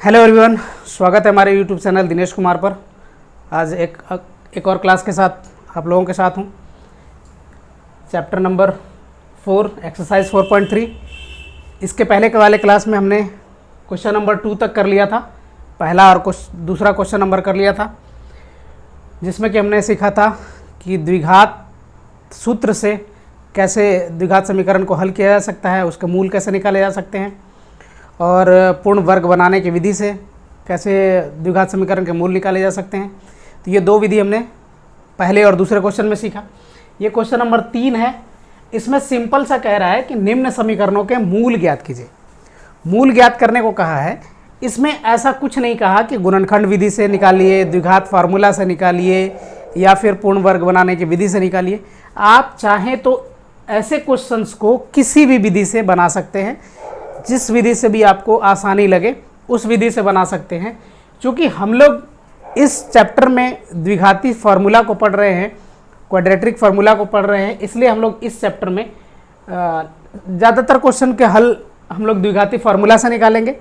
Hello everyone, स्वागत है हमारे यूट्यूब चैनल दिनेश कुमार पर। आज एक और क्लास के साथ आप लोगों के साथ हूँ। Chapter number 4 exercise 4.3। इसके पहले के वाले क्लास में हमने क्वेश्चन नंबर 2 तक कर लिया था, पहला और दूसरा क्वेश्चन नंबर कर लिया था, जिसमें कि हमने सीखा था कि द्विघात सूत्र से कैसे द्विघात समीकरण को हल किया जा सकता है, उसके मूल कैसे निकाले जा सकते हैं, और पूर्ण वर्ग बनाने की विधि से कैसे द्विघात समीकरण के मूल निकाले जा सकते हैं। तो ये दो विधि हमने पहले और दूसरे क्वेश्चन में सीखा। ये क्वेश्चन नंबर 3 है। इसमें सिंपल सा कह रहा है कि निम्न समीकरणों के मूल ज्ञात कीजिए। मूल ज्ञात करने को कहा है। इसमें ऐसा कुछ नहीं कहा कि गुणनखंड विधि से निकालिए, द्विघात फार्मूला से निकालिए, या फिर पूर्ण वर्ग बनाने की विधि से निकालिए। आप चाहें तो ऐसे क्वेश्चंस को किसी भी विधि से बना सकते हैं, जिस विधि से भी आपको आसानी लगे उस विधि से बना सकते हैं। क्योंकि हम लोग इस चैप्टर में द्विघाती फार्मूला को पढ़ रहे हैं, क्वाड्रेटिक फार्मूला को पढ़ रहे हैं, इसलिए हम लोग इस चैप्टर में ज़्यादातर क्वेश्चन के हल हम लोग द्विघाती फार्मूला से निकालेंगे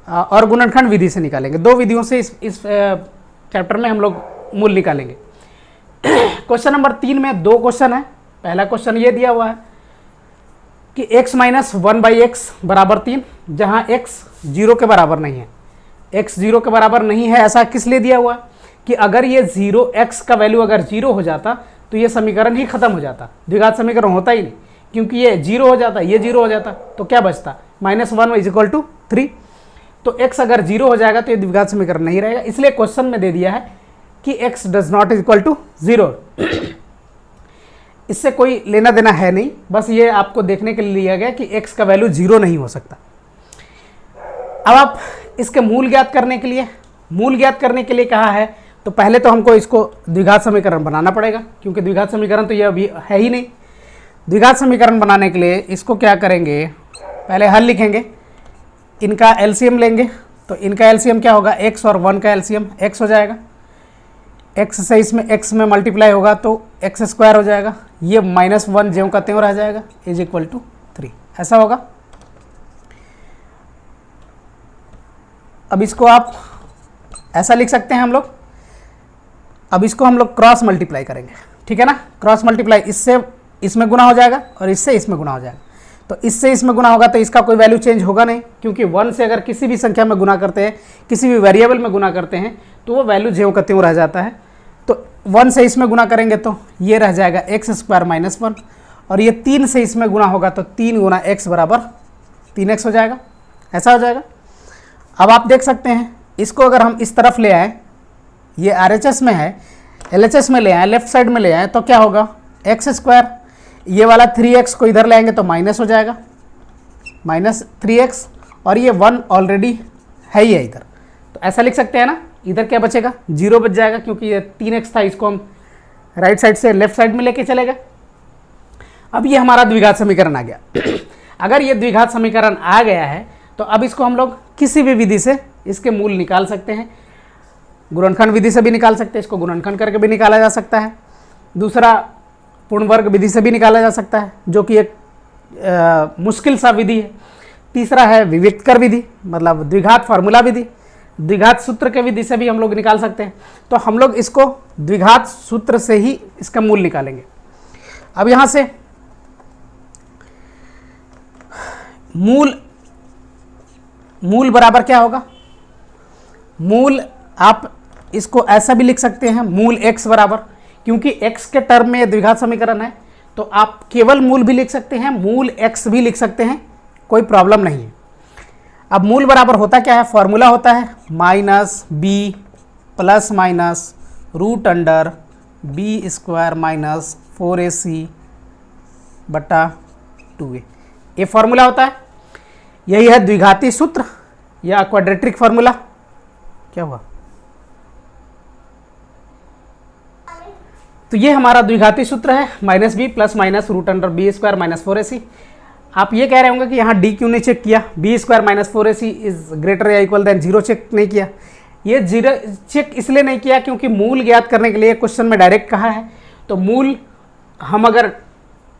और गुणनखंड विधि से निकालेंगे। दो विधियों से इस चैप्टर में हम लोग मूल निकालेंगे। क्वेश्चन नंबर 3 में दो क्वेश्चन है। पहला क्वेश्चन ये दिया हुआ है कि x माइनस 1/x बराबर 3, जहाँ x 0 के बराबर नहीं है। x 0 के बराबर नहीं है, ऐसा किस लिए दिया हुआ कि अगर ये 0 x का वैल्यू अगर 0 हो जाता तो ये समीकरण ही खत्म हो जाता, द्विघात समीकरण होता ही नहीं। क्योंकि ये 0 हो जाता, ये 0 हो जाता, तो क्या बचता, -1 = 3। तो x अगर 0 हो जाएगा तो ये द्विघात समीकरण नहीं रहेगा। इसलिए क्वेश्चन में दे दिया है कि x does not equal to 0। इससे कोई लेना देना है नहीं, बस ये आपको देखने के लिए लिया गया कि x का वैल्यू 0 नहीं हो सकता। अब आप इसके मूल ज्ञात करने के लिए कहा है, तो पहले तो हमको इसको द्विघात समीकरण बनाना पड़ेगा, क्योंकि द्विघात समीकरण तो ये अभी है ही नहीं। द्विघात समीकरण बनाने के लिए इसको क्या करेंगे, पहले हल लिखेंगे, इनका एलसीएम लेंगे। तो इनका एलसीएम क्या होगा, x और 1 का एलसीएम x हो जाएगा। x से इसमें x में मल्टीप्लाई होगा तो x² हो जाएगा। ये -1 ज्यों का त्यों रह जाएगा, = 3, ऐसा होगा। अब इसको आप ऐसा लिख सकते हैं हम लोग। अब इसको हम लोग क्रॉस मल्टीप्लाई करेंगे, ठीक है ना। क्रॉस मल्टीप्लाई, इससे इसमें गुना हो जाएगा और इससे इसमें गुना हो जाएगा। तो इससे इसमें गुना होगा तो इसका कोई वैल्यू चेंज होगा नहीं, क्योंकि 1 से अगर किसी भी संख्या में गुना करते हैं, किसी भी वेरिएबल में गुना करते हैं, तो वो वैल्यू ज्यों का त्यों रह जाता है। तो 1 से इसमें गुना करेंगे तो ये रह जाएगा x² - 1, और ये 3 से इसमें गुना होगा तो 3 × x बराबर 3x हो जाएगा, ऐसा हो जाएगा। अब आप देख सकते हैं, इसको अगर हम इस तरफ ले आए, ये RHS में है, LHS में ले आए, लेफ्ट साइड में ले आए, तो क्या होगा, x², ये वाला 3x को इधर ले आएंगे तो माइनस हो जाएगा, -3x, और ये 1 ऑलरेडी है ही है इधर, तो ऐसा लिख सकते हैं ना। इधर क्या बचेगा, 0 बच जाएगा, क्योंकि ये 3x था, इसको हम राइट साइड से लेफ्ट साइड में लेके चले गए। अब ये हमारा द्विघात समीकरण आ गया। अगर ये द्विघात समीकरण आ गया है तो अब इसको हम लोग किसी भी विधि से इसके मूल निकाल सकते हैं। गुणनखंड विधि से भी निकाल सकते हैं, इसको गुणनखंड करके भी निकाला जा सकता है। दूसरा पूर्ण वर्ग विधि से भी निकाला जा सकता है, जो कि एक मुश्किल सा विधि है। तीसरा है विविक्तकर विधि, मतलब द्विघात फार्मूला विधि। द्विघात सूत्र के विधि से भी हम लोग निकाल सकते हैं। तो हम लोग इसको द्विघात सूत्र से ही इसका मूल निकालेंगे। अब यहाँ से मूल बराबर क्या होगा, मूल आप इसको ऐसा भी लिख सकते हैं, मूल x बराबर, क्योंकि x के टर्म में द्विघात समीकरण है, तो आप केवल मूल भी लिख सकते हैं, मूल x भी लिख सकते हैं, कोई प्रॉब्लम नहीं है। अब मूल बराबर होता क्या है, फॉर्मूला होता है -b ± √b² - 4ac/2a। ये फॉर्मूला होता है, यही है द्विघाती सूत्र या क्वाड्रेटिक फार्मूला। क्या हुआ, तो ये हमारा द्विघाती सूत्र है, -b ± √b² - 4ac। आप ये कह रहे होंगे कि यहाँ d क्यों नहीं चेक किया, b² - 4ac इज ग्रेटर या इक्वल देन 0 चेक नहीं किया। ये 0 चेक इसलिए नहीं किया क्योंकि मूल ज्ञात करने के लिए क्वेश्चन में डायरेक्ट कहा है। तो मूल हम अगर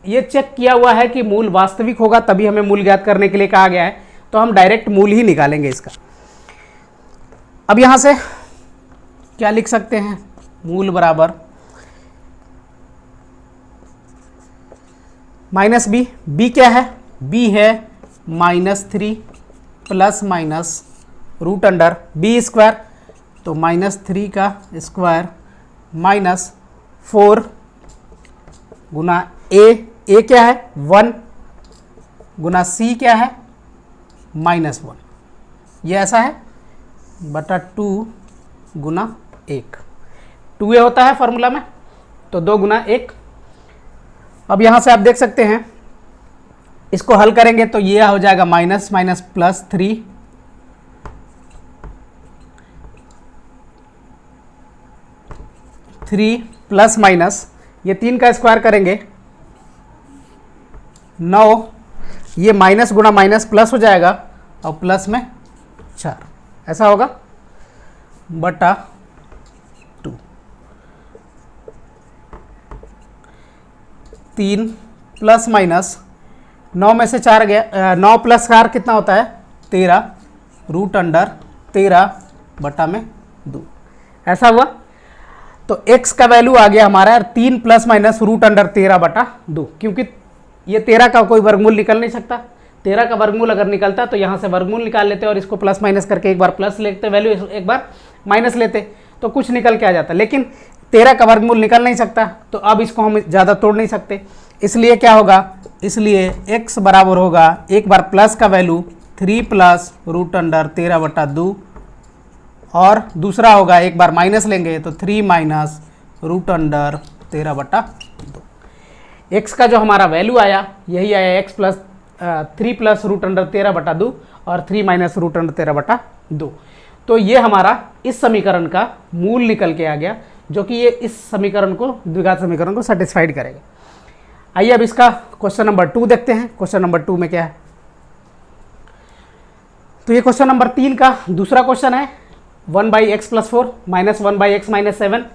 ये चेक किया हुआ है कि मूल वास्तविक होगा तभी हमें मूल ज्ञात करने के लिए कहा गया है, तो हम डायरेक्ट मूल ही निकालेंगे इसका। अब यहाँ से क्या लिख सकते हैं, मूल बराबर माइनस बी। बी क्या है, बी है -3 plus minus root under B square, तो -3 का स्क्वायर माइनस 4 गुना ए क्या है 1 गुना सी क्या है -1, ये ऐसा है बटा 2 गुना 1, 2a होता है फॉर्मूला में, तो 2 गुना 1। अब यहाँ से आप देख सकते हैं इसको हल करेंगे तो ये हो जाएगा minus minus plus 3 plus minus ये 3 का स्क्वायर करेंगे 9, ये माइनस गुना माइनस प्लस हो जाएगा और प्लस में 4, ऐसा होगा बटा 2। 3 प्लस माइनस 9 में से 4 गया, 9 प्लस 4 कितना होता है 13 रूट अंडर 13 बटा में 2, ऐसा हुआ। तो x का वैल्यू आ गया हमारा 3 प्लस माइनस रूट अंडर 13 बटा 2, क्योंकि ये 13 का कोई वर्गमूल निकल नहीं सकता। 13 का वर्गमूल अगर निकलता तो यहाँ से वर्गमूल निकाल लेते और इसको प्लस माइनस करके एक बार प्लस लेते, वैल्यू एक बार माइनस लेते तो कुछ निकल के आ जाता, लेकिन 13 का वर्गमूल निकल नहीं सकता, तो अब इसको हम ज़्यादा तोड़ नहीं सकते, इसलिए क्या होगा, इसलिए x बराबर होगा एक बार प्लस का वैल्यू 3 प्लस रूट अंडर 13 बटा 2 और दूसरा होगा एक बार माइनस लेंगे तो 3 माइनस रूट अंडर 13 बटा 2। x का जो हमारा वैल्यू आया यही आया x plus 3 plus root under 13 बटा 2 और 3 माइनस रूट अंडर 13 बटा 2। तो ये हमारा इस समीकरण का मूल निकल के आ गया, जो कि ये इस समीकरण को, द्विघात समीकरण को सेटिस्फाइड करेगा। आइए अब इसका क्वेश्चन नंबर 2 देखते हैं। क्वेश्चन नंबर 2 में क्या है, तो ये क्वेश्चन नंबर 3 का दूसरा क्वेश्चन है। 1/x + 4 माइनस 1/x - 7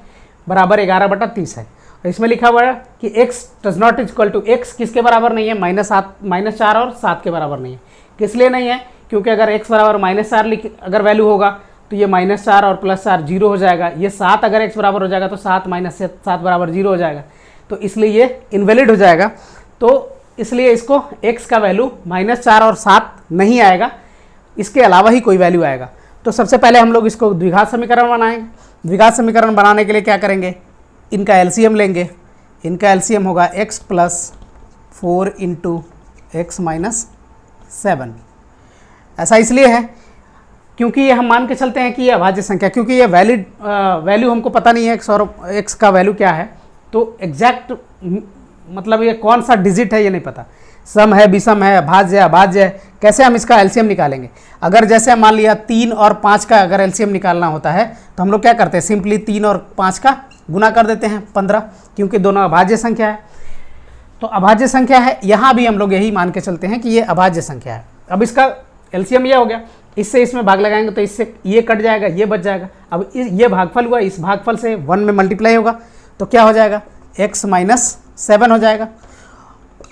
बराबर 11 बटा 30 है। इसमें लिखा हुआ है कि x does not equal to, x किसके बराबर नहीं है, -4 और 7 के बराबर नहीं है। किस लिए नहीं है, क्योंकि अगर x बराबर -4 अगर वैल्यू होगा तो ये -4 और +4 0 हो जाएगा। ये 7 अगर x बराबर हो जाएगा तो 7 - 7 बराबर 0 हो जाएगा, तो इसलिए ये इनवैलिड हो जाएगा। तो इसलिए इसको x का वैल्यू -4 और 7 नहीं आएगा, इसके अलावा ही कोई वैल्यू आएगा। तो सबसे पहले हम लोग इसको द्विघात समीकरण बनाएंगे। द्विघात समीकरण बनाने के लिए क्या करेंगे, इनका एलसीएम लेंगे। इनका एलसीएम होगा x + 4 × x - 7। ऐसा इसलिए है क्योंकि ये हम मान के चलते हैं कि ये अभाज्य संख्या, क्योंकि ये वैल्यू हमको पता नहीं है x और x का वैल्यू क्या है, तो एग्जैक्ट मतलब ये कौन सा डिजिट है ये नहीं पता, सम है, विषम है, भाज्य है, अभाज्य है, कैसे हम इसका एलसीएम निकालेंगे। अगर जैसे मान लिया 3 और 5 का अगर एलसीएम निकालना होता है तो हम लोग क्या करते हैं, सिंपली 3 और 5 का गुना कर देते हैं 15, क्योंकि दोनों अभाज्य संख्या है। तो अभाज्य संख्या है, यहाँ भी हम लोग यही मान के चलते हैं कि ये अभाज्य संख्या है। अब इसका एलसीएम ये हो गया, इससे इसमें भाग लगाएंगे तो इससे ये कट जाएगा, ये बच जाएगा। अब ये भागफल हुआ, इस भागफल से 1 में मल्टीप्लाई होगा तो क्या हो जाएगा, x - 7 हो जाएगा।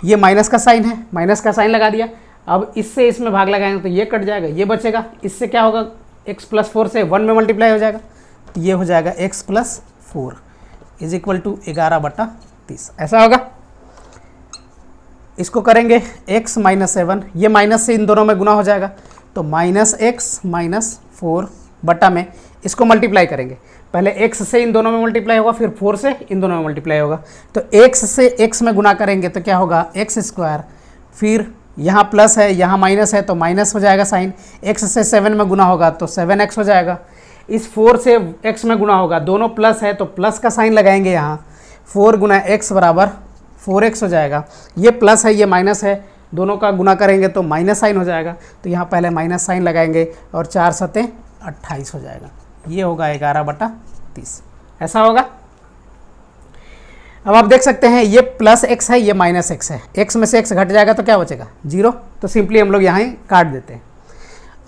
ये माइनस का साइन है, माइनस का साइन लगा दिया। अब इससे इसमें भाग लगाएंगे तो ये कट जाएगा, ये बचेगा। इससे क्या होगा, x + 4 से 1 में मल्टीप्लाई हो जाएगा, तो ये हो जाएगा x + 4 = 11 बटा 30, ऐसा होगा। इसको करेंगे x - 7, ये माइनस से इन दोनों में गुना हो जाएगा, तो -x - 4 बटा में इसको मल्टीप्लाई करेंगे। पहले x से इन दोनों में मल्टीप्लाई होगा, फिर 4 से इन दोनों में मल्टीप्लाई होगा। तो x से x में गुना करेंगे तो क्या होगा, x², फिर यहाँ प्लस है, यहाँ माइनस है तो माइनस हो जाएगा साइन। x से 7 में गुना होगा तो 7x हो जाएगा। इस 4 से x में गुना होगा, दोनों प्लस है तो प्लस का साइन लगाएंगे यहाँ। 4 × x बराबर 4x हो जाएगा। ये प्लस है, ये माइनस है, दोनों का गुना करेंगे तो माइनस साइन हो जाएगा, तो यहाँ पहले माइनस साइन लगाएंगे और 4 × 7 = 28 हो जाएगा। ये होगा 11 बटा 30, ऐसा होगा। अब आप देख सकते हैं ये +x है, ये -x है, x में से x घट जाएगा तो क्या बचेगा, 0। तो सिंपली हम लोग यहाँ ही काट देते हैं।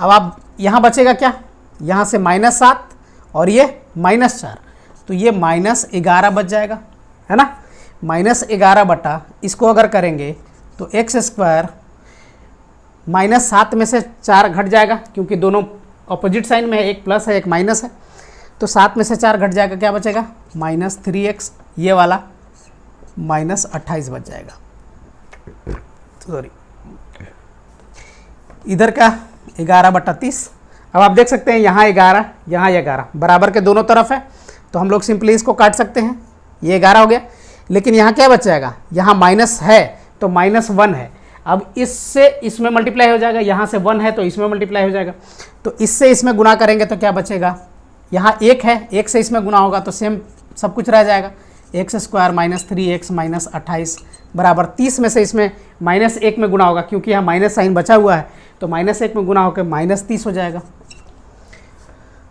अब आप यहाँ बचेगा क्या, यहाँ से -7 और ये -4, तो ये -11 बच जाएगा, है ना। -11 बटा इसको अगर करेंगे तो x² -7 में से 4 घट जाएगा, क्योंकि दोनों ऑपोजिट साइन में है, एक प्लस है एक माइनस है, तो 7 में से 4 घट जाएगा, क्या बचेगा -3x, ये वाला -28 बच जाएगा, सॉरी इधर का 11/30। अब आप देख सकते हैं यहाँ 11 यहाँ 11 बराबर के दोनों तरफ है, तो हम लोग सिंपली इसको काट सकते हैं, ये 11 हो गया। लेकिन यहाँ क्या बच जाएगा, यहाँ माइनस है तो -1 है, अब इससे इसमें मल्टीप्लाई हो जाएगा, यहाँ से 1 है तो इसमें मल्टीप्लाई हो जाएगा, तो इससे इसमें गुना करेंगे तो क्या बचेगा, यहाँ 1 है, 1 से इसमें गुना होगा तो सेम सब कुछ रह जाएगा, x² -3x -28 बराबर 30 में से इसमें -1 में गुना होगा, क्योंकि यहाँ माइनस साइन बचा हुआ है तो -1 में गुना होकर -30 हो जाएगा।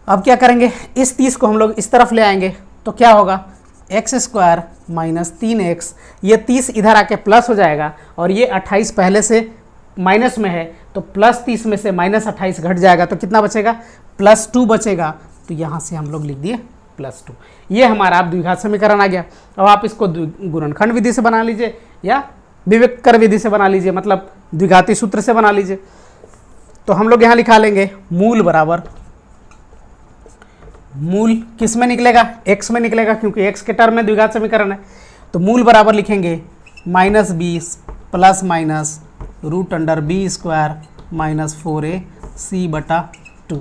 अब क्या करेंगे, इस 30 को हम लोग इस तरफ ले आएंगे तो क्या होगा, x² -3x, ये 30 इधर आके प्लस हो जाएगा और ये 28 पहले से माइनस में है तो +30 में से -28 घट जाएगा, तो कितना बचेगा, +2 बचेगा, तो यहाँ से हम लोग लिख दिए +2। ये हमारा आप द्विघात समीकरण आ गया। अब आप इसको गुणनखंड विधि से बना लीजिए या विवेककर विधि से बना लीजिए, मतलब द्विघाती सूत्र से बना लीजिए। तो हम लोग यहाँ लिखा लेंगे मूल बराबर, मूल किस में निकलेगा, x में निकलेगा, क्योंकि x के टर्म में द्विघात समीकरण है, तो मूल बराबर लिखेंगे -20 ± √b² -4ac/2।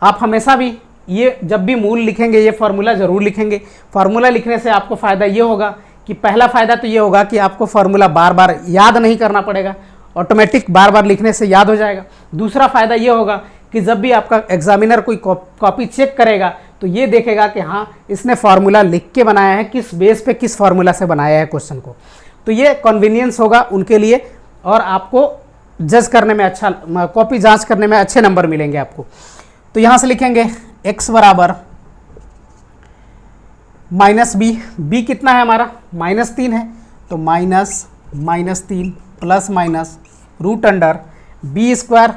आप हमेशा भी ये जब भी मूल लिखेंगे ये फार्मूला ज़रूर लिखेंगे। फार्मूला लिखने से आपको फ़ायदा ये होगा कि पहला फ़ायदा तो ये होगा कि आपको फार्मूला बार बार याद नहीं करना पड़ेगा, ऑटोमेटिक बार बार लिखने से याद हो जाएगा। दूसरा फ़ायदा ये होगा कि जब भी आपका एग्जामिनर कोई कॉपी चेक करेगा तो ये देखेगा कि हाँ इसने फार्मूला लिख के बनाया है, किस बेस पे किस फार्मूला से बनाया है क्वेश्चन को, तो ये कन्वीनियंस होगा उनके लिए और आपको जज करने में अच्छा, कॉपी जांच करने में अच्छे नंबर मिलेंगे आपको। तो यहाँ से लिखेंगे x बराबर -b कितना है हमारा, -3 है, तो -3 प्लस माइनस √b²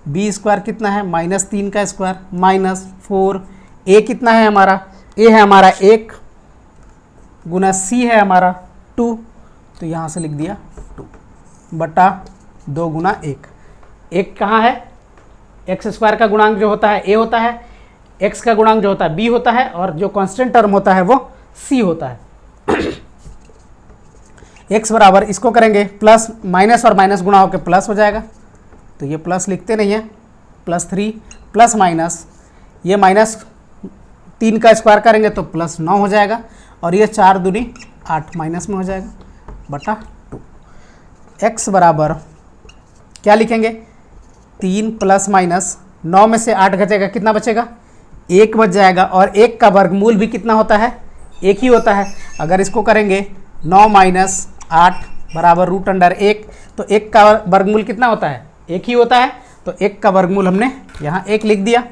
b² कितना है, -3 का स्क्वायर -4, a कितना है हमारा, a है हमारा 1 गुना c है हमारा 2, तो यहाँ से लिख दिया 2/2 गुना 1। 1 कहाँ है, x² का गुणांक जो होता है a होता है, x का गुणांक जो होता है b होता है, और जो कांस्टेंट टर्म होता है वो c होता है। x बराबर इसको करेंगे प्लस माइनस और माइनस गुणा होकर प्लस हो जाएगा, तो ये प्लस लिखते नहीं है, +3 प्लस माइनस, ये -3 का स्क्वायर करेंगे तो +9 हो जाएगा, और ये 4 दूनी 8 माइनस में हो जाएगा /2। x बराबर क्या लिखेंगे, 3 प्लस माइनस 9 में से 8 घटेगा, कितना बचेगा, 1 बच जाएगा, और 1 का वर्गमूल भी कितना होता है, 1 ही होता है। अगर इसको करेंगे 9 - 8 बराबर √1, तो 1 का वर्गमूल कितना होता है, 1 ही होता है, तो 1 का वर्गमूल हमने यहाँ 1 लिख दिया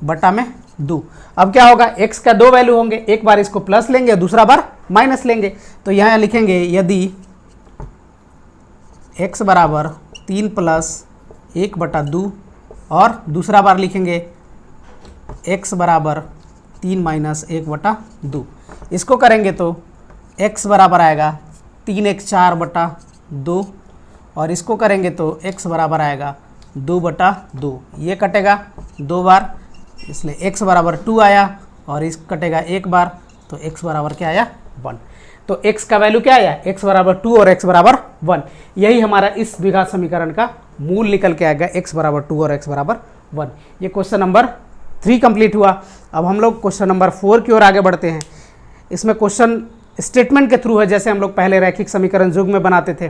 बटा में 2। अब क्या होगा, x का 2 वैल्यू होंगे, एक बार इसको प्लस लेंगे दूसरा बार माइनस लेंगे, तो यहाँ लिखेंगे यदि x बराबर 3 + 1/2, और दूसरा बार लिखेंगे x बराबर 3 - 1/2। इसको करेंगे तो x बराबर आएगा 3 × 4/2, और इसको करेंगे तो x बराबर आएगा 2/2। ये कटेगा 2 बार, इसलिए x बराबर 2 आया, और इस कटेगा 1 बार, तो x बराबर क्या आया, 1। तो x का वैल्यू क्या आया, x बराबर 2 और x बराबर 1। यही हमारा इस द्विघात समीकरण का मूल निकल के आएगा, x बराबर 2 और x बराबर 1। ये क्वेश्चन नंबर 3 कंप्लीट हुआ। अब हम लोग क्वेश्चन नंबर 4 की ओर आगे बढ़ते हैं। इसमें क्वेश्चन स्टेटमेंट के थ्रू है, जैसे हम लोग पहले रैखिक समीकरण युग में बनाते थे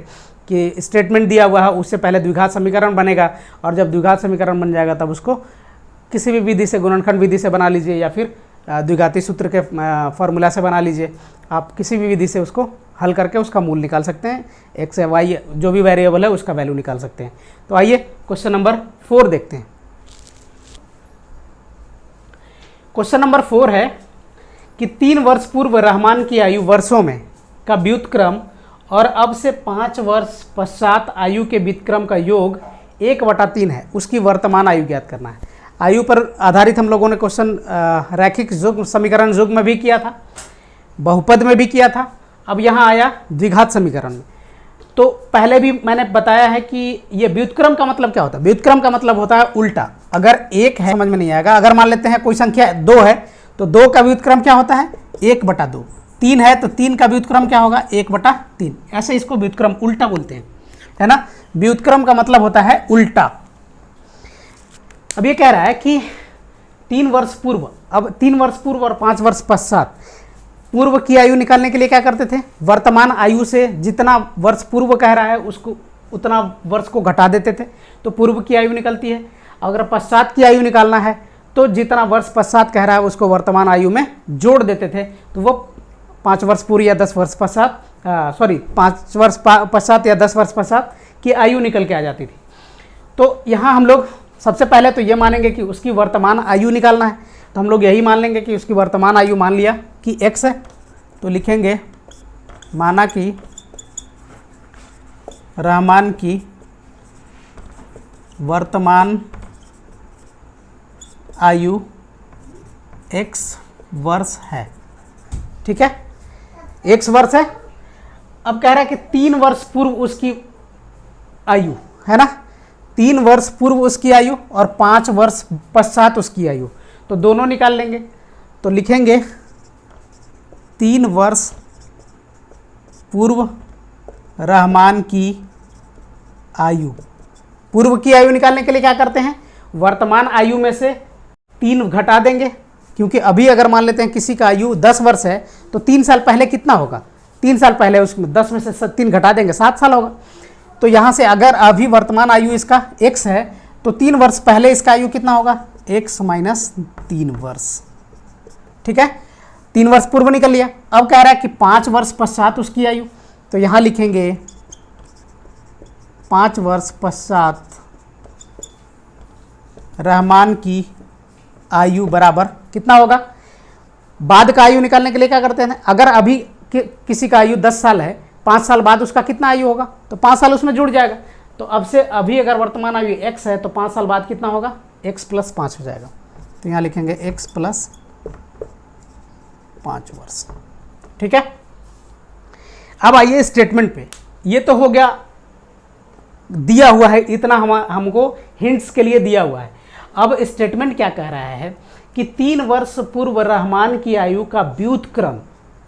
कि स्टेटमेंट दिया हुआ है, उससे पहले द्विघात समीकरण बनेगा, और जब द्विघात समीकरण बन जाएगा तब उसको किसी भी विधि से, गुणनखंड विधि से बना लीजिए या फिर द्विघाती सूत्र के फॉर्मूला से बना लीजिए। आप किसी भी विधि से उसको हल करके उसका मूल निकाल सकते हैं, x या y जो भी वेरिएबल है उसका वैल्यू निकाल सकते हैं। तो आइए क्वेश्चन नंबर 4 देखते हैं। क्वेश्चन नंबर 4 है कि 3 वर्ष पूर्व रहमान की आयु वर्षों में का व्युत्क्रम और अब से 5 वर्ष पश्चात आयु के व्युत्क्रम का योग 1/3 है, उसकी वर्तमान आयु ज्ञात करना है। आयु पर आधारित हम लोगों ने क्वेश्चन रैखिक युग्म समीकरण युग्म में भी किया था, बहुपद में भी किया था, अब यहाँ आया द्विघात समीकरण में। तो पहले भी मैंने बताया है कि ये व्युत्क्रम का मतलब क्या होता है, व्युत्क्रम का मतलब होता है उल्टा। अगर 1 है समझ में नहीं आएगा। अगर मान लेते हैं कोई संख्या 2 है तो 2 का व्युत्क्रम क्या होता है 1/2। 3 है तो 3 का व्युत्क्रम क्या होगा 1/3। ऐसे इसको व्युत्क्रम उल्टा बोलते हैं, है ना। व्युत्क्रम का मतलब होता है उल्टा। अब ये कह रहा है कि 3 वर्ष पूर्व, अब 3 वर्ष पूर्व और 5 वर्ष पश्चात पूर्व की आयु निकालने के लिए क्या करते थे, वर्तमान आयु से जितना वर्ष पूर्व कह रहा है उसको उतना वर्ष को घटा देते थे तो पूर्व की आयु निकलती है। अगर पश्चात की आयु निकालना है तो जितना वर्ष पश्चात कह रहा है उसको वर्तमान आयु में जोड़ देते थे, तो वो 5 वर्ष पूर्व या 10 वर्ष पश्चात 5 वर्ष पश्चात या 10 वर्ष पश्चात की आयु निकल के आ जाती थी। तो यहाँ हम लोग सबसे पहले तो ये मानेंगे कि उसकी वर्तमान आयु निकालना है, तो हम लोग यही मान लेंगे कि उसकी वर्तमान आयु मान लिया कि x है, तो लिखेंगे माना कि रहमान की वर्तमान आयु x वर्ष है। ठीक है, x वर्ष है। अब कह रहा है कि 3 वर्ष पूर्व उसकी आयु, है ना, 3 वर्ष पूर्व उसकी आयु और 5 वर्ष पश्चात उसकी आयु, तो दोनों निकाल लेंगे। तो लिखेंगे 3 वर्ष पूर्व रहमान की आयु। पूर्व की आयु निकालने के लिए क्या करते हैं, वर्तमान आयु में से 3 घटा देंगे, क्योंकि अभी अगर मान लेते हैं किसी का आयु 10 वर्ष है तो 3 साल पहले कितना होगा, 3 साल पहले उसमें 10 में से 3 घटा देंगे 7 साल होगा। तो यहाँ से अगर अभी वर्तमान आयु इसका x है तो 3 वर्ष पहले इसका आयु कितना होगा, x माइनस 3 वर्ष। ठीक है, 3 वर्ष पूर्व निकल लिया। अब कह रहा है कि 5 वर्ष पश्चात उसकी आयु, तो यहाँ लिखेंगे 5 वर्ष पश्चात रहमान की आयु बराबर कितना होगा। बाद का आयु निकालने के लिए क्या करते हैं, अगर अभी किसी का आयु 10 साल है, 5 साल बाद उसका कितना आयु होगा, तो 5 साल उसमें जुड़ जाएगा। तो अब से अभी अगर वर्तमान आयु x है तो 5 साल बाद कितना होगा, x + 5 हो जाएगा। तो यहाँ लिखेंगे x + 5 वर्ष। ठीक है, अब आइए स्टेटमेंट पे। ये तो हो गया, दिया हुआ है इतना, हमको हिंट्स के लिए दिया हुआ है। अब स्टेटमेंट क्या कह रहा है कि 3 वर्ष पूर्व रहमान की आयु का व्युत्क्रम,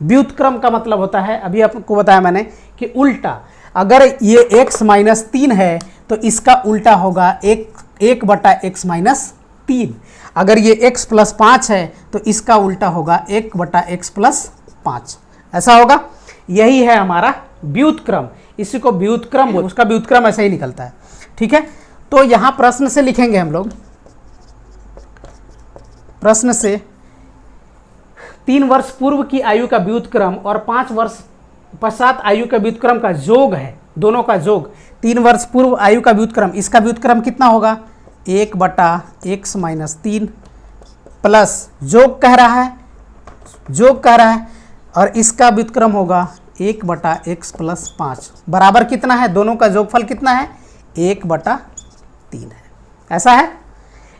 व्युत्क्रम का मतलब होता है, अभी आपको बताया मैंने कि उल्टा। अगर ये x माइनस 3 है तो इसका उल्टा होगा 1/x माइनस 3। अगर ये x + 5 है तो इसका उल्टा होगा 1/x + 5। ऐसा होगा, यही है हमारा व्युत्क्रम। इसी को व्युत्क्रम बोलते हैं, उसका व्युत्क्रम ऐसा ही निकलता है। ठीक है, तो यहाँ प्रश्न से लिखेंगे हम लोग, प्रश्न से 3 वर्ष पूर्व की आयु का व्युत्क्रम और 5 वर्ष पश्चात आयु का व्युत्क्रम का योग है, दोनों का योग। 3 वर्ष पूर्व आयु का व्युत्क्रम, इसका व्युत्क्रम कितना होगा 1/x माइनस 3 प्लस योग कह रहा है, योग कह रहा है, और इसका व्युत्क्रम होगा 1/x + 5 बराबर कितना है, दोनों का योगफल कितना है 1/3 है। ऐसा है,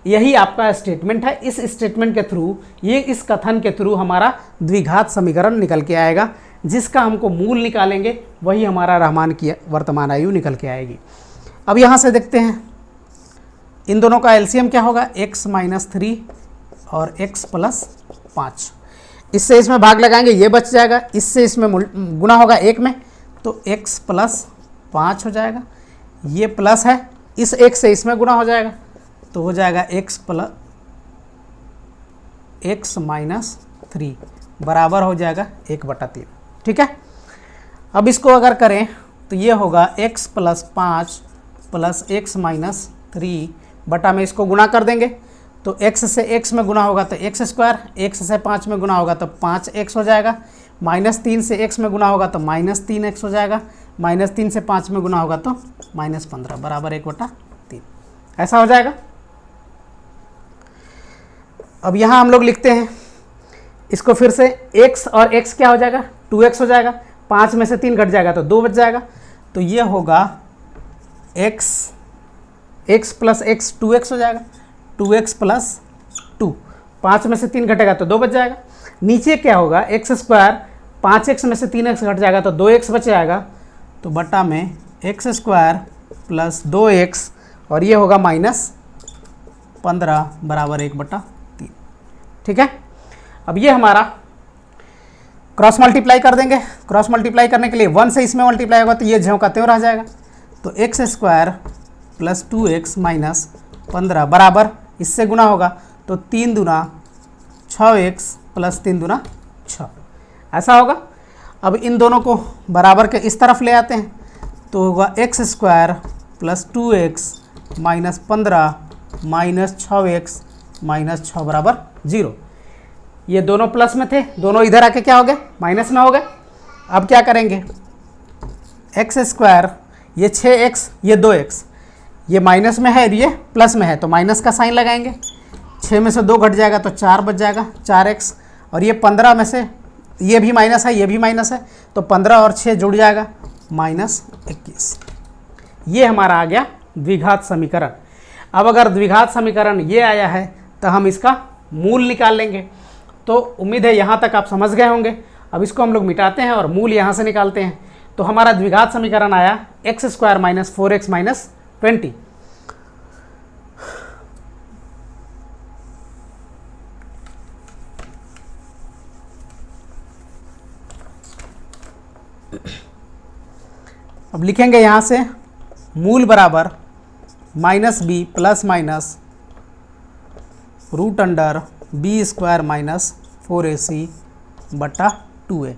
यही आपका स्टेटमेंट है। इस स्टेटमेंट के थ्रू, ये इस कथन के थ्रू हमारा द्विघात समीकरण निकल के आएगा, जिसका हमको मूल निकालेंगे, वही हमारा रहमान की वर्तमान आयु निकल के आएगी। अब यहाँ से देखते हैं इन दोनों का एलसीएम क्या होगा, x - 3 और x + 5। इससे इसमें भाग लगाएंगे, ये बच जाएगा, इससे इसमें गुना होगा 1 में, तो x + 5 हो जाएगा। ये प्लस है, इस 1 से इसमें गुना हो जाएगा, तो हो जाएगा x - 3 बराबर हो जाएगा 1/3। ठीक है, अब इसको अगर करें तो ये होगा x + 5 + x - 3 बटा में इसको गुणा कर देंगे, तो x से x में गुना होगा तो x², x से 5 में गुना होगा तो 5x हो जाएगा, -3 से x में गुना होगा तो -3x हो जाएगा, -3 से 5 में गुना होगा तो -15 बराबर 1/3। ऐसा हो जाएगा। अब यहाँ हम लोग लिखते हैं इसको फिर से, x और x क्या हो जाएगा 2x हो जाएगा, 5 में से 3 घट जाएगा तो 2 बच जाएगा, तो ये होगा x + x 2x हो जाएगा, 2x + 2, 5 में से 3 घटेगा तो 2 बच जाएगा। नीचे क्या होगा x², 5x में से 3x घट जाएगा तो 2x बच जाएगा, तो बटा में x² + 2x और ये होगा 15 बराबर 1/3। ठीक है, अब ये हमारा क्रॉस मल्टीप्लाई कर देंगे। क्रॉस मल्टीप्लाई करने के लिए 1 से इसमें मल्टीप्लाई होगा तो ये ज्यों का त्यों रह जाएगा। तो x² प्लस 2x माइनस 15 बराबर, इससे गुना होगा तो 3 दूना 6x प्लस 3 दूना 6, ऐसा होगा। अब इन दोनों को बराबर के इस तरफ ले आते हैं तो होगा x² plus 2x minus 15 minus 6x minus 6 बराबर 0। ये दोनों प्लस में थे, दोनों इधर आके क्या हो गए, माइनस में हो गए। अब क्या करेंगे, x², ये 6x, ये 2x, ये माइनस में है और ये प्लस में है तो माइनस का साइन लगाएंगे। 6 में से 2 घट जाएगा तो 4 बच जाएगा, 4x, और ये 15 में से ये भी माइनस है, ये भी माइनस है, तो 15 और 6 जुड़ जाएगा -21। ये हमारा आ गया द्विघात समीकरण। अब अगर द्विघात समीकरण ये आया है तो हम इसका मूल निकाल लेंगे। तो उम्मीद है यहाँ तक आप समझ गए होंगे। अब इसको हम लोग मिटाते हैं और मूल यहाँ से निकालते हैं। तो हमारा द्विघात समीकरण आया x² माइनस 4x माइनस 20। अब लिखेंगे यहाँ से मूल बराबर -b plus minus √b² minus 4ac बटा 2a।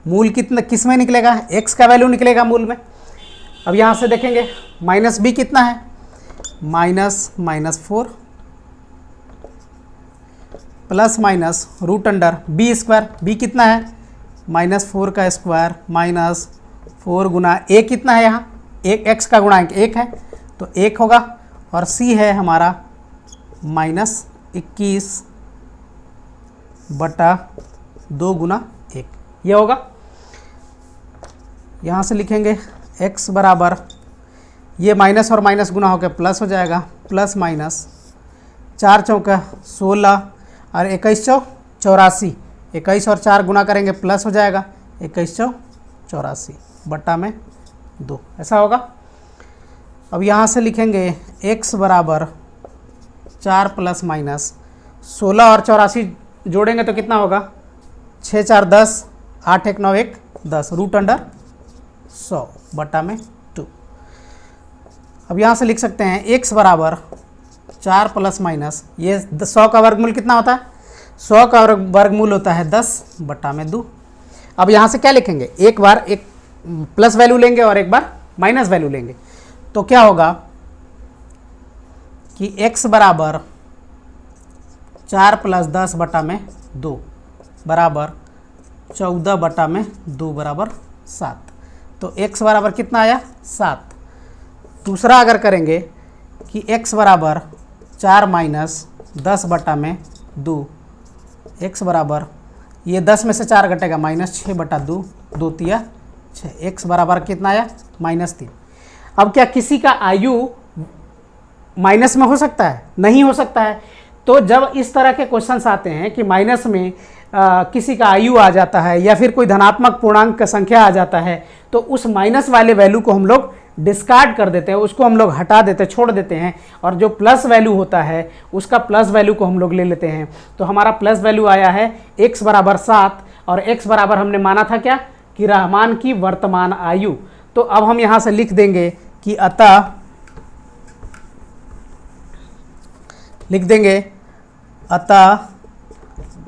मूल कितना किस में निकलेगा, x का वैल्यू निकलेगा मूल में। अब यहाँ से देखेंगे -b कितना है, -4 प्लस माइनस √b², b कितना है -4 का स्क्वायर माइनस 4 गुना a कितना है, यहाँ एक x का गुणांक 1 है तो 1 होगा, और c है हमारा -21 बटा 2 गुना 1, ये होगा। यहाँ से लिखेंगे x बराबर, ये माइनस और माइनस गुना होकर प्लस हो जाएगा, प्लस माइनस 4 चौका 16 और 21 चौ 84, 21 और 4 गुना करेंगे प्लस हो जाएगा 21 चौ 84 बट्टा में 2, ऐसा होगा। अब यहाँ से लिखेंगे x बराबर 4 प्लस माइनस 16 और 84 जोड़ेंगे तो कितना होगा, 6 4 10, 8 1 9 1 10, √100 बटा में 2। अब यहाँ से लिख सकते हैं x बराबर 4 प्लस माइनस, ये 100 का वर्गमूल कितना होता है, 100 का वर्गमूल होता है 10 बटा में 2। अब यहाँ से क्या लिखेंगे, एक बार एक प्लस वैल्यू लेंगे और एक बार माइनस वैल्यू लेंगे तो क्या होगा कि x बराबर 4 प्लस 10 बटा में 2 बराबर 14 बटा में 2 बराबर 7। तो x बराबर कितना आया, 7। दूसरा अगर करेंगे कि x बराबर 4 माइनस 10 बटा में 2, x बराबर, ये 10 में से 4 घटेगा -6 बटा 2, 2 तिया 6, x बराबर कितना आया -3। अब क्या किसी का आयु माइनस में हो सकता है, नहीं हो सकता है। तो जब इस तरह के क्वेश्चंस आते हैं कि माइनस में किसी का आयु आ जाता है या फिर कोई धनात्मक पूर्णांक का संख्या आ जाता है तो उस माइनस वाले वैल्यू को हम लोग डिस्कार्ड कर देते हैं, उसको हम लोग हटा देते, छोड़ देते हैं, और जो प्लस वैल्यू होता है उसका प्लस वैल्यू को हम लोग ले लेते हैं। तो हमारा प्लस वैल्यू आया है x बराबर 7 और x बराबर हमने माना था क्या, कि रहमान की वर्तमान आयु। तो अब हम यहाँ से लिख देंगे कि अतः, लिख देंगे अतः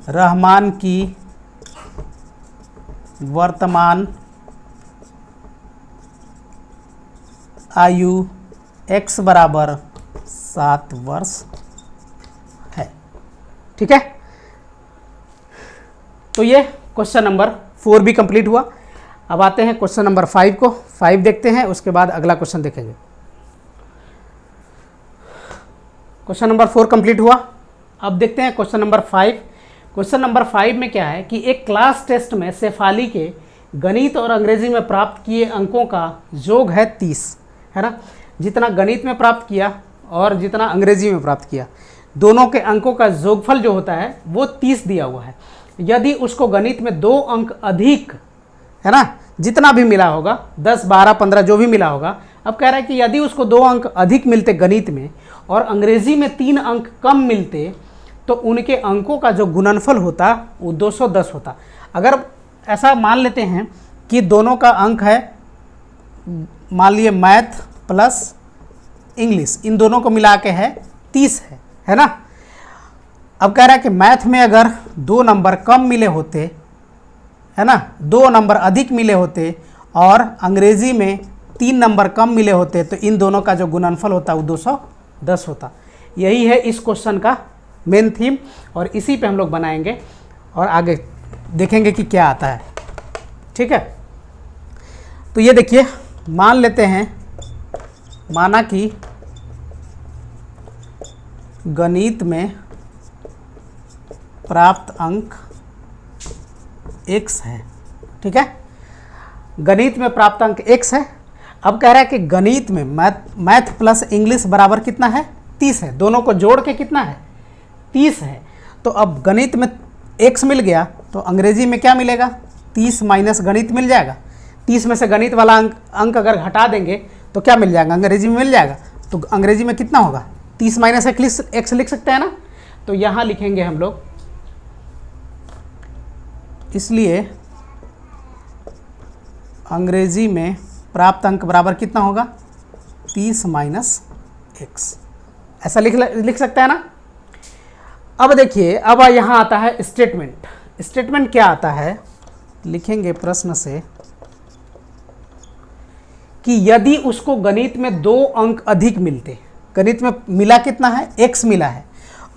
रहमान की वर्तमान आयु x बराबर 7 वर्ष है। ठीक है, तो ये क्वेश्चन नंबर 4 भी कंप्लीट हुआ। अब आते हैं क्वेश्चन नंबर 5 को। 5 देखते हैं, उसके बाद अगला क्वेश्चन देखेंगे। क्वेश्चन नंबर 4 कंप्लीट हुआ। अब देखते हैं क्वेश्चन नंबर 5। क्वेश्चन नंबर 5 में क्या है कि एक क्लास टेस्ट में शेफाली के गणित और अंग्रेजी में प्राप्त किए अंकों का योग है 30, है ना। जितना गणित में प्राप्त किया और जितना अंग्रेजी में प्राप्त किया, दोनों के अंकों का योगफल जो होता है वो 30 दिया हुआ है। यदि उसको गणित में 2 अंक अधिक, है ना, जितना भी मिला होगा 10 12 15 जो भी मिला होगा, अब कह रहा है कि यदि उसको 2 अंक अधिक मिलते गणित में और अंग्रेजी में 3 अंक कम मिलते तो उनके अंकों का जो गुणनफल होता वो 210 होता। अगर ऐसा मान लेते हैं कि दोनों का अंक है, मान लिए मैथ प्लस इंग्लिश, इन दोनों को मिला के है 30 है ना। अब कह रहा है कि मैथ में अगर 2 नंबर कम मिले होते, है ना, 2 नंबर अधिक मिले होते और अंग्रेजी में 3 नंबर कम मिले होते तो इन दोनों का जो गुणनफल होता वो 210 होता। यही है इस क्वेश्चन का मेन थीम और इसी पे हम लोग बनाएंगे और आगे देखेंगे कि क्या आता है। ठीक है, तो ये देखिए, मान लेते हैं, माना कि गणित में प्राप्त अंक x है। ठीक है, गणित में प्राप्त अंक x है। अब कह रहा है कि गणित में मैथ प्लस इंग्लिश बराबर कितना है, 30 है। दोनों को जोड़ के कितना है, 30 है। तो अब गणित में x मिल गया तो अंग्रेजी में क्या मिलेगा, 30 माइनस गणित मिल जाएगा। 30 में से गणित वाला अंक अगर हटा देंगे तो क्या मिल जाएगा, अंग्रेजी में मिल जाएगा। तो अंग्रेजी में कितना होगा, 30 माइनस x लिख सकते हैं ना। तो यहाँ लिखेंगे हम लोग, इसलिए अंग्रेजी में प्राप्त अंक बराबर कितना होगा, 30 माइनस x, ऐसा लिख सकते हैं ना। अब देखिए, अब यहाँ आता है स्टेटमेंट। स्टेटमेंट क्या आता है, लिखेंगे प्रश्न से कि यदि उसको गणित में 2 अंक अधिक मिलते, गणित में मिला कितना है, x मिला है,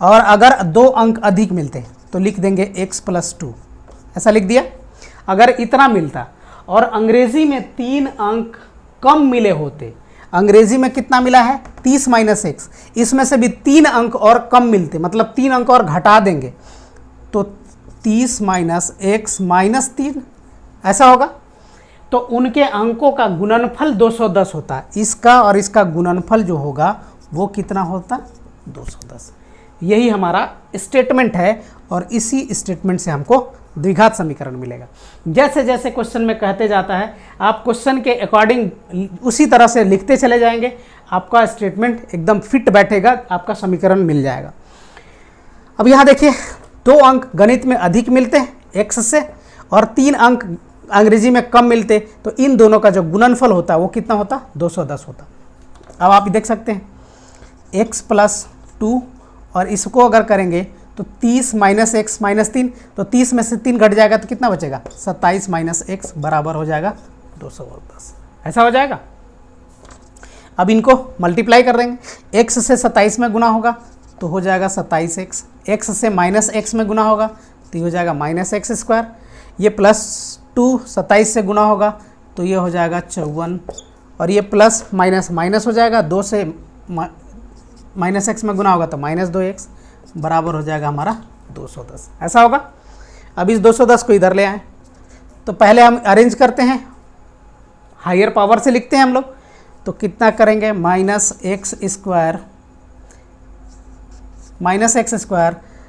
और अगर 2 अंक अधिक मिलते तो लिख देंगे x प्लस 2, ऐसा लिख दिया। अगर इतना मिलता और अंग्रेजी में 3 अंक कम मिले होते, अंग्रेजी में कितना मिला है, 30 माइनस x, इसमें से भी 3 अंक और कम मिलते, मतलब 3 अंक और घटा देंगे तो 30 माइनस x माइनस 3, ऐसा होगा। तो उनके अंकों का गुणनफल 210 होता। इसका और इसका गुणनफल जो होगा वो कितना होता, 210। यही हमारा स्टेटमेंट है और इसी स्टेटमेंट से हमको द्विघात समीकरण मिलेगा। जैसे जैसे क्वेश्चन में कहते जाता है, आप क्वेश्चन के अकॉर्डिंग उसी तरह से लिखते चले जाएंगे, आपका स्टेटमेंट एकदम फिट बैठेगा, आपका समीकरण मिल जाएगा। अब यहाँ देखिए, 2 अंक गणित में अधिक मिलते हैं x से और 3 अंक अंग्रेजी में कम मिलते, तो इन दोनों का जो गुणनफल होता है वो कितना होता, 210 होता। अब आप देख सकते हैं x प्लस 2 और इसको अगर करेंगे तो 30 माइनस x माइनस 3, तो 30 में से 3 घट जाएगा तो कितना बचेगा, 27 माइनस x बराबर हो जाएगा 210, ऐसा हो जाएगा। अब इनको मल्टीप्लाई कर देंगे, x से 27 में गुना होगा तो हो जाएगा 27x, x से माइनस x में गुना होगा तो ये हो जाएगा माइनस एक्स स्क्वायर, ये प्लस 2 27 से गुना होगा तो ये हो जाएगा 54, और ये प्लस माइनस माइनस हो जाएगा, 2 से माइनस एक्स में गुना होगा तो माइनस 2x बराबर हो जाएगा हमारा 210, ऐसा होगा। अब इस 210 को इधर ले आएँ तो पहले हम अरेंज करते हैं, हायर पावर से लिखते हैं हम लोग, तो कितना करेंगे, minus x square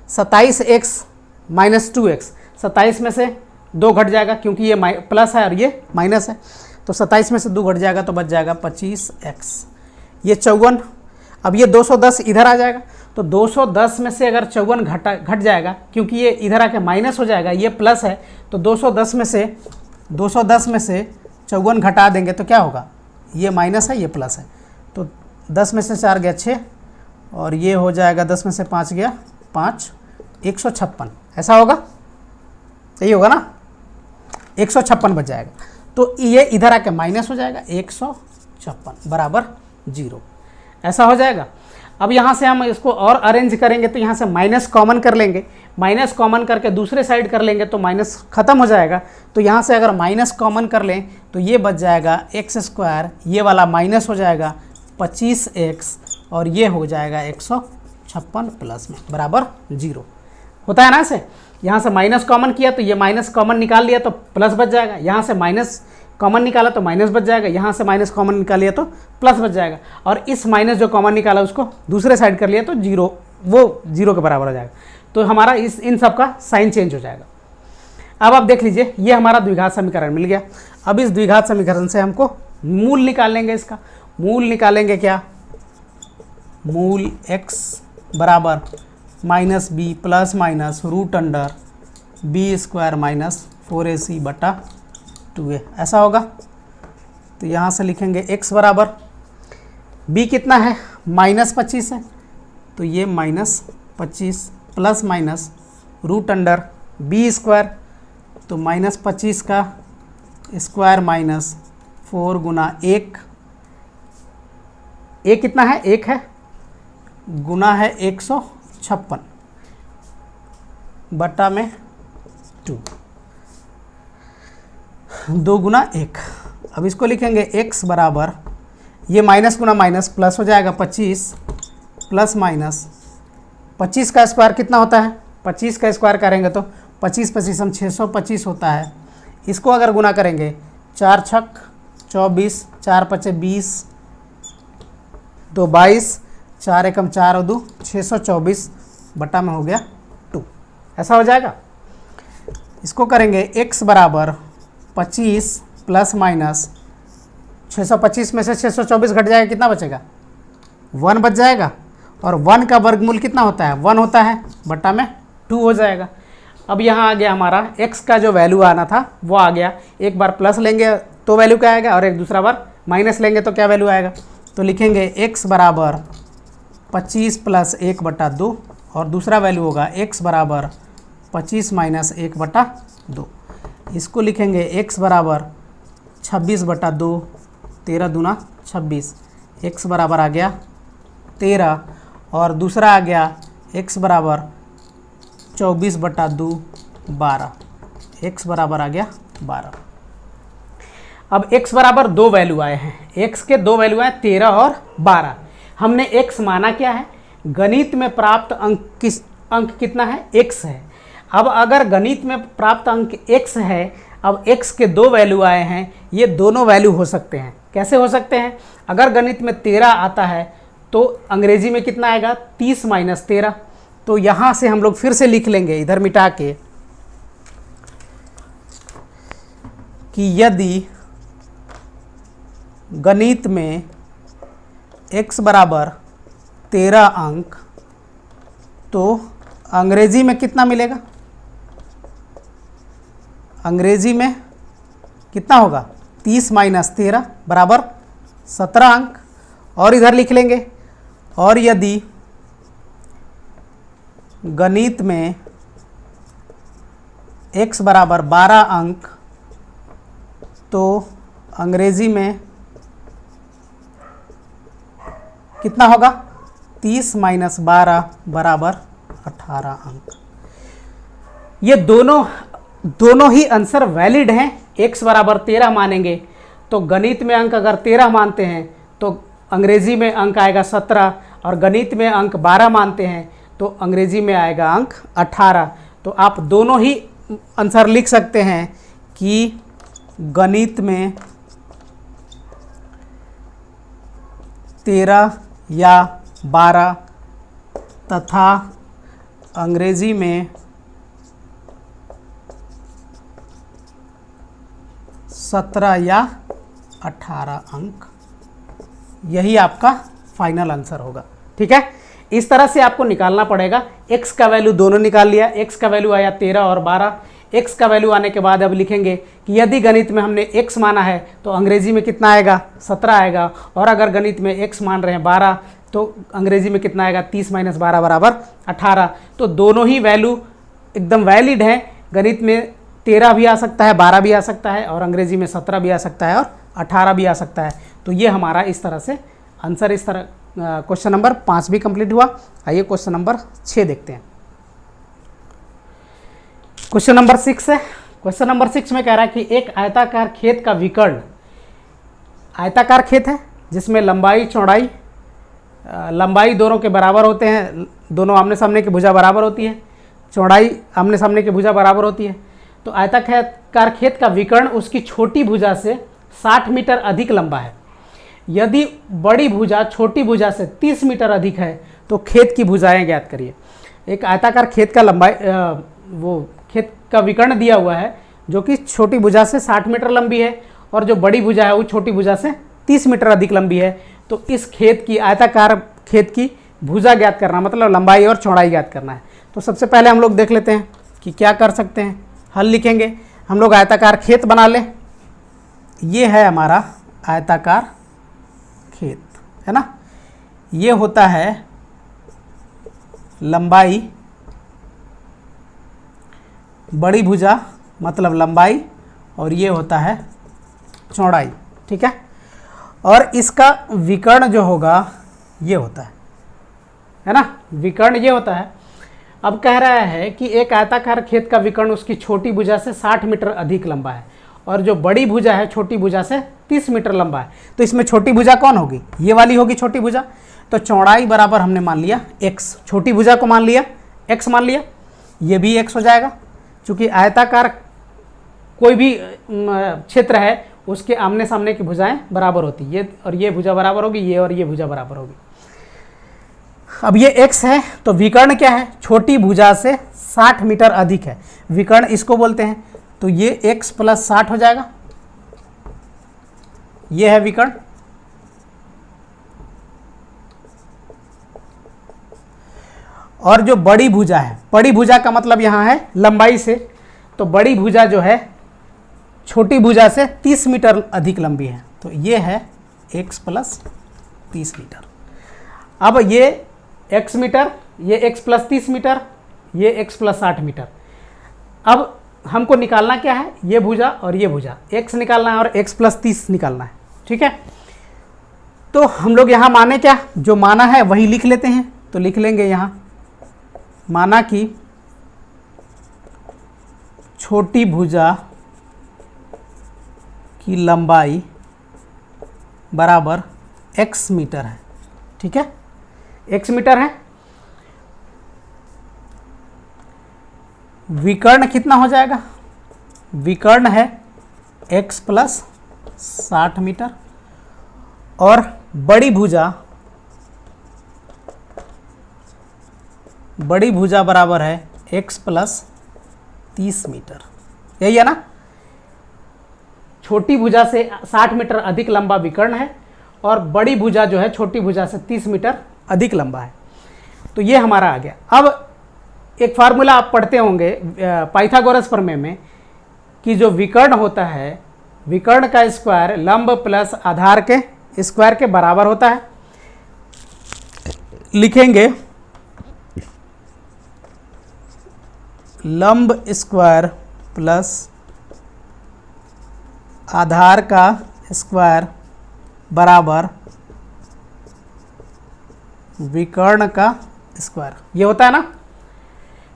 27x minus 2x, 27 में से 2 घट जाएगा क्योंकि ये प्लस है और ये माइनस है, तो 27 में से 2 घट जाएगा तो बच जाएगा 25x, ये 54। अब ये 210 इधर आ जाएगा, तो 210 में से अगर 54 घट जाएगा क्योंकि ये इधर आके माइनस हो जाएगा, ये प्लस है, तो 210 में से 54 घटा देंगे तो क्या होगा, ये माइनस है ये प्लस है, तो 10 में से 4 गया 6 और ये हो जाएगा 10 में से 5 गया 5, 156, ऐसा होगा, यही होगा ना, 156 बच जाएगा। तो ये इधर आके माइनस हो जाएगा 156 बराबर 0, ऐसा हो जाएगा। अब यहाँ से हम इसको और अरेंज करेंगे तो यहाँ से माइनस कॉमन कर लेंगे, माइनस कॉमन करके दूसरे साइड कर लेंगे तो माइनस ख़त्म हो जाएगा, तो यहाँ से अगर माइनस कॉमन कर लें तो ये बच जाएगा एक्स स्क्वायर, ये वाला माइनस हो जाएगा 25x और ये हो जाएगा 156 प्लस में बराबर 0, होता है ना। ऐसे यहाँ से माइनस कॉमन किया तो ये माइनस कॉमन निकाल लिया तो प्लस बच जाएगा, यहाँ से माइनस कॉमन निकाला तो माइनस बच जाएगा, यहाँ से माइनस कॉमन निकाल लिया तो प्लस बच जाएगा, और इस माइनस जो कॉमन निकाला उसको दूसरे साइड कर लिया तो 0, वो 0 के बराबर हो जाएगा। तो हमारा इन सब का साइन चेंज हो जाएगा। अब आप देख लीजिए, ये हमारा द्विघात समीकरण मिल गया। अब इस द्विघात समीकरण से हमको मूल निकाल लेंगे, इसका मूल निकालेंगे क्या, मूल x बराबर minus B plus minus root under B square minus 4ac बटा 2a, ऐसा होगा। तो यहाँ से लिखेंगे x बराबर b कितना है, -25 है, तो ये -25 plus minus root under B square, तो -25 का स्क्वायर माइनस 4 गुना 1, ए कितना है, 1 है, गुना है 156 बटा में 2, 2 गुना 1। अब इसको लिखेंगे x बराबर, ये माइनस गुना माइनस प्लस हो जाएगा 25 प्लस माइनस 25 का स्क्वायर कितना होता है, 25 का स्क्वायर करेंगे तो 25 25 हम 625 होता है। इसको अगर गुना करेंगे 4 छक 24, 4 पचे 20, 2 22, 4 एकम 4 और 2 624 बटा में हो गया 2, ऐसा हो जाएगा। इसको करेंगे x बराबर 25 प्लस माइनस 625 में से 624 घट जाएगा, कितना बचेगा, 1 बच जाएगा, और 1 का वर्गमूल कितना होता है, 1 होता है, बटा में 2 हो जाएगा। अब यहाँ आ गया हमारा x का जो वैल्यू आना था वो आ गया। एक बार प्लस लेंगे तो वैल्यू क्या आएगा, और एक दूसरा बार माइनस लेंगे तो क्या वैल्यू आएगा। तो लिखेंगे x बराबर 25 प्लस 1 बटा 2, और दूसरा वैल्यू होगा x बराबर 25 माइनस 1 बटा 2। इसको लिखेंगे x बराबर 26 बटा 2, 13 दूना 26, x बराबर आ गया 13, और दूसरा आ गया x बराबर 24 बटा 2, 12, x बराबर आ गया 12। अब x बराबर 2 वैल्यू आए हैं, x के 2 वैल्यू आए 13 और 12। हमने x माना क्या है, गणित में प्राप्त अंक कितना है, x है। अब अगर गणित में प्राप्त अंक x है, अब x के 2 वैल्यू आए हैं, ये दोनों वैल्यू हो सकते हैं। कैसे हो सकते हैं, अगर गणित में 13 आता है तो अंग्रेजी में कितना आएगा, 30 माइनस 13। तो यहाँ से हम लोग फिर से लिख लेंगे इधर मिटा के कि यदि गणित में x बराबर 13 अंक, तो अंग्रेजी में कितना मिलेगा, अंग्रेजी में कितना होगा, 30 माइनस 13 बराबर 17 अंक। और इधर लिख लेंगे, और यदि गणित में x बराबर 12 अंक, तो अंग्रेजी में कितना होगा, 30 माइनस 12 बराबर 18 अंक। ये दोनों ही आंसर वैलिड हैं। x बराबर 13 मानेंगे तो गणित में अंक अगर 13 मानते हैं तो अंग्रेजी में अंक आएगा 17, और गणित में अंक 12 मानते हैं तो अंग्रेजी में आएगा अंक 18। तो आप दोनों ही आंसर लिख सकते हैं कि गणित में 13 या 12 तथा अंग्रेजी में 17 या 18 अंक, यही आपका फाइनल आंसर होगा। ठीक है, इस तरह से आपको निकालना पड़ेगा। x का वैल्यू दोनों निकाल लिया, x का वैल्यू आया 13 और 12। x का वैल्यू आने के बाद अब लिखेंगे कि यदि गणित में हमने x माना है तो अंग्रेजी में कितना आएगा, 17 आएगा, और अगर गणित में x मान रहे हैं 12 तो अंग्रेजी में कितना आएगा, 30 माइनस 12 बराबर 18। तो दोनों ही वैल्यू एकदम वैलिड है। गणित में 13 भी आ सकता है, 12 भी आ सकता है, और अंग्रेजी में 17 भी आ सकता है, और 18 भी आ सकता है। तो ये हमारा इस तरह से आंसर, इस तरह क्वेश्चन नंबर 5 भी कंप्लीट हुआ। आइए क्वेश्चन नंबर 6 देखते हैं। क्वेश्चन नंबर 6 है। क्वेश्चन नंबर 6 में कह रहा है कि एक आयताकार खेत का विकर्ण, आयताकार खेत है जिसमें लंबाई चौड़ाई लंबाई दोनों के बराबर होते हैं, दोनों आमने सामने की भुजा बराबर होती है, चौड़ाई आमने सामने की भुजा बराबर होती है। तो आयताकार खेत का विकर्ण उसकी छोटी भुजा से 60 मीटर अधिक लंबा है। यदि बड़ी भुजा छोटी भुजा से 30 मीटर अधिक है तो खेत की भुजाएं ज्ञात करिए। एक आयताकार खेत का लंबाई वो खेत का विकर्ण दिया हुआ है जो कि छोटी भुजा से 60 मीटर लंबी है, और जो बड़ी भुजा है वो छोटी भुजा से 30 मीटर अधिक लंबी है। तो इस खेत की, आयताकार खेत की भुजा ज्ञात करना, मतलब लंबाई और चौड़ाई ज्ञात करना है। तो सबसे पहले हम लोग देख लेते हैं कि क्या कर सकते हैं। हल लिखेंगे हम लोग, आयताकार खेत बना लें। ये है हमारा आयताकार खेत, है ना। ये होता है लंबाई, बड़ी भुजा मतलब लंबाई, और ये होता है चौड़ाई, ठीक है। और इसका विकर्ण जो होगा ये होता है ना, विकर्ण ये होता है। अब कह रहा है कि एक आयताकार खेत का विकर्ण उसकी छोटी भुजा से 60 मीटर अधिक लंबा है, और जो बड़ी भुजा है छोटी भुजा से 30 मीटर लंबा है। तो इसमें छोटी भुजा कौन होगी? ये वाली होगी छोटी भुजा। तो चौड़ाई बराबर हमने मान लिया x, छोटी भुजा को मान लिया x मान लिया, ये भी x हो जाएगा। चूँकि आयताकार कोई भी क्षेत्र है उसके आमने सामने की भुजाएं बराबर होती, ये और ये भुजा बराबर होगी, ये और ये भुजा बराबर होगी। अब ये x है, तो विकर्ण क्या है? छोटी भुजा से 60 मीटर अधिक है, विकर्ण इसको बोलते हैं। तो ये x प्लस 60 हो जाएगा, ये है विकर्ण। और जो बड़ी भुजा है, बड़ी भुजा का मतलब यहाँ है लंबाई से, तो बड़ी भुजा जो है छोटी भुजा से 30 मीटर अधिक लंबी है, तो ये है x प्लस 30 मीटर। अब ये x मीटर, ये x प्लस 30 मीटर, ये x प्लस 60 मीटर। अब हमको निकालना क्या है? ये भुजा और ये भुजा, x निकालना है और x प्लस 30 निकालना है, ठीक है। तो हम लोग यहाँ माने क्या? जो माना है वही लिख लेते हैं। तो लिख लेंगे यहाँ, माना कि छोटी भुजा की लंबाई बराबर x मीटर है, ठीक है, x मीटर है। विकर्ण कितना हो जाएगा? विकर्ण है x प्लस 60 मीटर, और बड़ी भुजा बराबर है x प्लस 30 मीटर, यही है ना। छोटी भुजा से 60 मीटर अधिक लंबा विकर्ण है, और बड़ी भुजा जो है छोटी भुजा से 30 मीटर अधिक लंबा है। तो ये हमारा आ गया। अब एक फार्मूला आप पढ़ते होंगे पाइथागोरस प्रमेय में, कि जो विकर्ण होता है, विकर्ण का स्क्वायर लंब प्लस आधार के स्क्वायर के बराबर होता है। लिखेंगे लंब स्क्वायर प्लस आधार का स्क्वायर बराबर विकर्ण का स्क्वायर, ये होता है ना।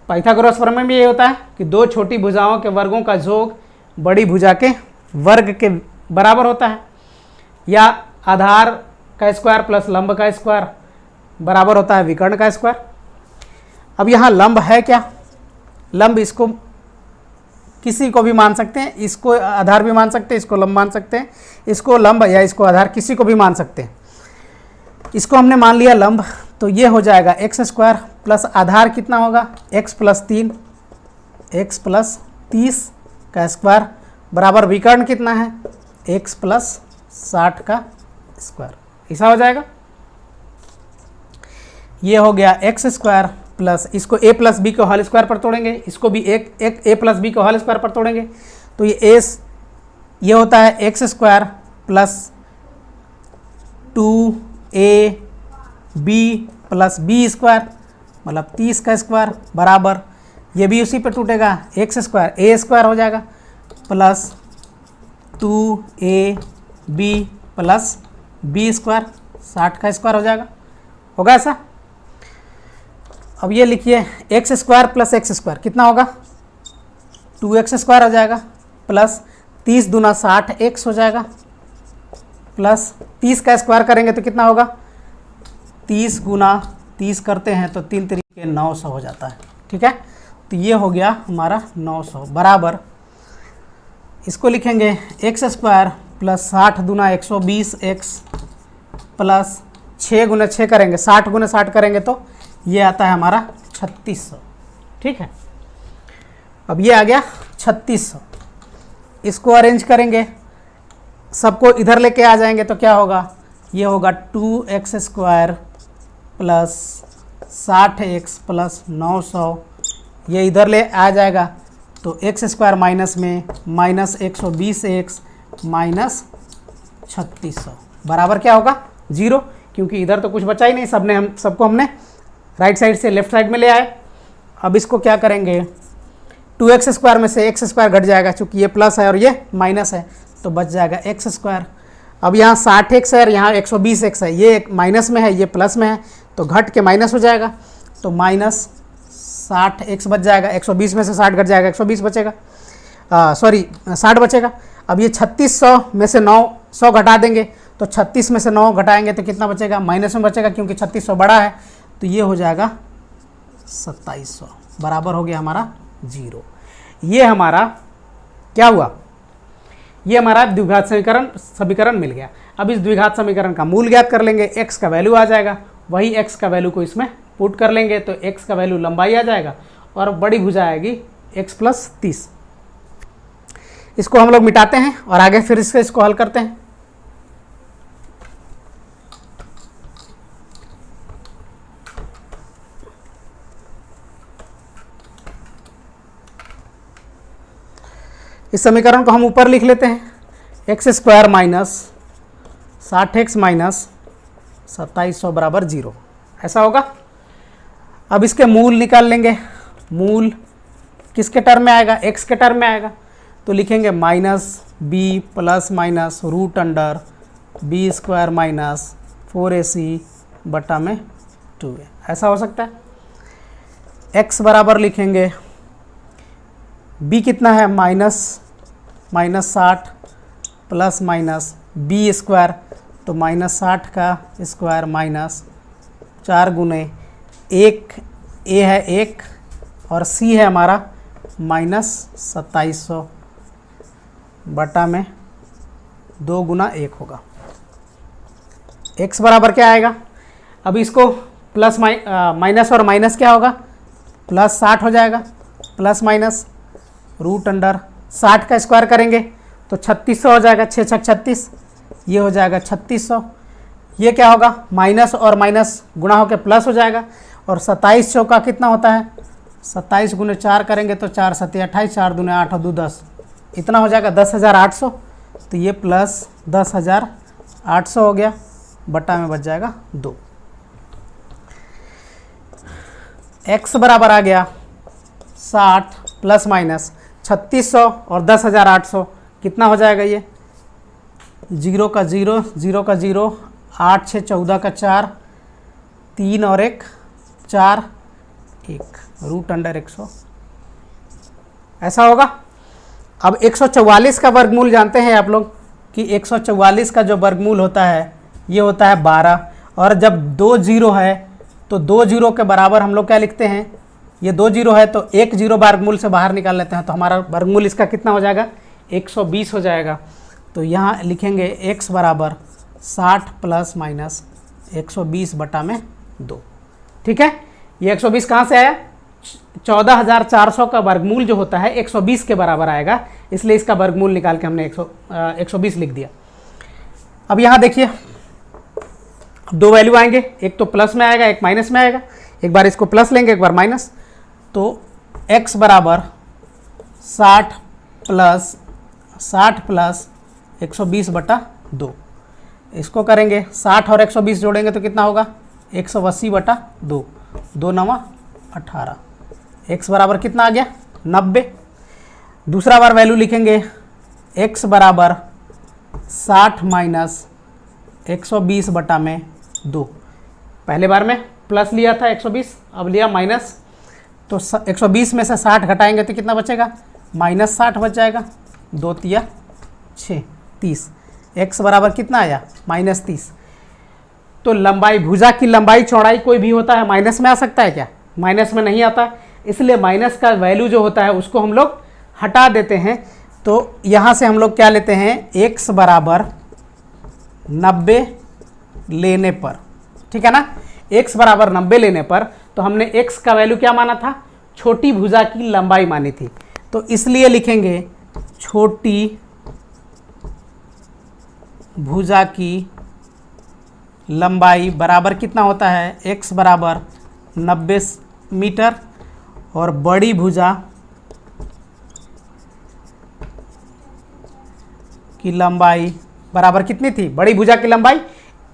पाइथागोरस प्रमेय में ये होता है कि दो छोटी भुजाओं के वर्गों का योग बड़ी भुजा के वर्ग के बराबर होता है, या आधार का स्क्वायर प्लस लंब का स्क्वायर बराबर होता है विकर्ण का स्क्वायर। अब यहाँ लंब है क्या? लंब इसको किसी को भी मान सकते हैं, इसको आधार भी मान सकते हैं, इसको लंब मान सकते हैं, इसको लंब या इसको आधार किसी को भी मान सकते हैं। इसको हमने मान लिया लंब, तो ये हो जाएगा एक्स स्क्वायर प्लस आधार कितना होगा? x प्लस 3, x प्लस 30 का स्क्वायर बराबर विकर्ण कितना है? x प्लस 60 का स्क्वायर, ऐसा हो जाएगा। ये हो गया एक्स स्क्वायर प्लस, इसको a प्लस बी को होल स्क्वायर पर तोड़ेंगे, इसको भी एक a प्लस बी को होल स्क्वायर पर तोड़ेंगे, तो ये होता है x square plus 2ab plus B square मतलब 30 का स्क्वायर बराबर, ये भी उसी पे टूटेगा, एक्स स्क्वायर a स्क्वायर हो जाएगा plus 2ab plus B square 60 का स्क्वायर हो जाएगा, होगा ऐसा। अब ये लिखिए x square plus x square कितना होगा? 2x स्क्वायर हो जाएगा प्लस 30 दूना 60x हो जाएगा प्लस 30 का स्क्वायर करेंगे तो कितना होगा? 30 गुना 30 करते हैं तो 3 तरीके 900 हो जाता है, ठीक है। तो ये हो गया हमारा 900 बराबर, इसको लिखेंगे एक्स स्क्वायर प्लस 60 दूना 120x प्लस 6 गुना 6 करेंगे 60 गुना 60 करेंगे तो ये आता है हमारा 3600, ठीक है। अब ये आ गया 3600, इसको अरेंज करेंगे, सबको इधर लेके आ जाएंगे तो क्या होगा? ये होगा 2x square plus 60x plus 900, ये इधर ले आ जाएगा तो एक्स स्क्वायर माइनस में माइनस 120x माइनस 3600 बराबर क्या होगा 0, क्योंकि इधर तो कुछ बचा ही नहीं, सबको हमने राइट साइड से लेफ्ट साइड में ले आए। अब इसको क्या करेंगे, 2x स्क्वायर में से x स्क्वायर घट जाएगा, चूँकि ये प्लस है और ये माइनस है तो बच जाएगा x स्क्वायर। अब यहाँ 60x है और यहाँ 120x है, ये माइनस में है ये प्लस में है तो घट के माइनस हो जाएगा, तो माइनस 60x बच जाएगा, 120 में से 60 घट जाएगा, 120 बचेगा, 60 बचेगा। अब ये 3600 में से 900 घटा देंगे तो 36 में से 9 घटाएंगे तो कितना बचेगा, माइनस में बचेगा, क्योंकि 3600 बड़ा है तो ये हो जाएगा 2700 बराबर हो गया हमारा 0। ये हमारा क्या हुआ, ये हमारा द्विघात समीकरण मिल गया। अब इस द्विघात समीकरण का मूल ज्ञात कर लेंगे, x का वैल्यू आ जाएगा, वही x का वैल्यू को इसमें पुट कर लेंगे तो x का वैल्यू लंबाई आ जाएगा और बड़ी भुजा आएगी x प्लस 30। इसको हम लोग मिटाते हैं और आगे फिर इसको हल करते हैं। इस समीकरण को हम ऊपर लिख लेते हैं, x square minus 60x minus 2700 बराबर 0, ऐसा होगा। अब इसके मूल निकाल लेंगे, मूल किसके टर्म में आएगा, x के टर्म में आएगा, तो लिखेंगे minus b plus minus root under b square minus 4ac बटा में 2a, ऐसा हो सकता है। x बराबर लिखेंगे b कितना है, minus 60 plus minus b square, तो माइनस 60 का स्क्वायर माइनस 4 गुने 1 a है 1 और c है हमारा माइनस 2700 बटा में 2 गुना 1 होगा। x बराबर क्या आएगा, अब इसको प्लस माइनस और माइनस क्या होगा, प्लस 60 हो जाएगा, प्लस माइनस रूट अंडर 60 का स्क्वायर करेंगे तो 3600 हो जाएगा, 6 छक 36, ये हो जाएगा 3600। ये क्या होगा, माइनस और माइनस गुणा होकर प्लस हो जाएगा, और 2700 का कितना होता है, 27 गुने 4 करेंगे तो 4 सत्ते 28, 4 दूने 8 और 2 10, इतना हो जाएगा 10,800, तो ये प्लस 10,800 हो गया, बटा में बच जाएगा 2। x बराबर आ गया 60 प्लस माइनस 3600 और 10,800, कितना हो जाएगा ये, 0 का 0, 0 का 0, 8 6 14 का 4, 3 और 1 4, 1 रूट अंडर 100, ऐसा होगा। अब 144 का वर्गमूल जानते हैं आप लोग कि 144 का जो वर्गमूल होता है ये होता है 12, और जब 2 जीरो है तो 2 जीरो के बराबर हम लोग क्या लिखते हैं, ये 2 जीरो है तो 1 जीरो वर्गमूल से बाहर निकाल लेते हैं, तो हमारा वर्गमूल इसका कितना हो जाएगा, 120 हो जाएगा। तो यहाँ लिखेंगे x बराबर 60 प्लस माइनस 120 बटा में 2, ठीक है। ये 120 कहाँ से आया, 14,400 का वर्गमूल जो होता है 120 के बराबर आएगा, इसलिए इसका वर्गमूल निकाल के हमने 120 लिख दिया। अब यहाँ देखिए 2 वैल्यू आएंगे, एक तो प्लस में आएगा एक माइनस में आएगा, एक बार इसको प्लस लेंगे एक बार माइनस, तो x बराबर 60 प्लस 120 बटा 2, इसको करेंगे 60 और 120 जोड़ेंगे तो कितना होगा, 180 बटा 2, 2 9 18, x बराबर कितना आ गया 90। दूसरा बार वैल्यू लिखेंगे x बराबर 60 माइनस 120 बटा में 2, पहले बार में प्लस लिया था 120, अब लिया माइनस, तो 120 में से 60 घटाएंगे तो कितना बचेगा, माइनस 60 बच जाएगा, 2 तिया 6 30, x बराबर कितना आया माइनस 30। तो लंबाई, भुजा की लंबाई चौड़ाई कोई भी होता है माइनस में आ सकता है क्या, माइनस में नहीं आता, इसलिए माइनस का वैल्यू जो होता है उसको हम लोग हटा देते हैं। तो यहाँ से हम लोग क्या लेते हैं, x बराबर 90 लेने पर, ठीक है ना, x बराबर 90 लेने पर, तो हमने x का वैल्यू क्या माना था, छोटी भुजा की लंबाई मानी थी, तो इसलिए लिखेंगे छोटी भुजा की लंबाई बराबर कितना होता है, x बराबर 90 मीटर और बड़ी भुजा की लंबाई बराबर कितनी थी, बड़ी भुजा की लंबाई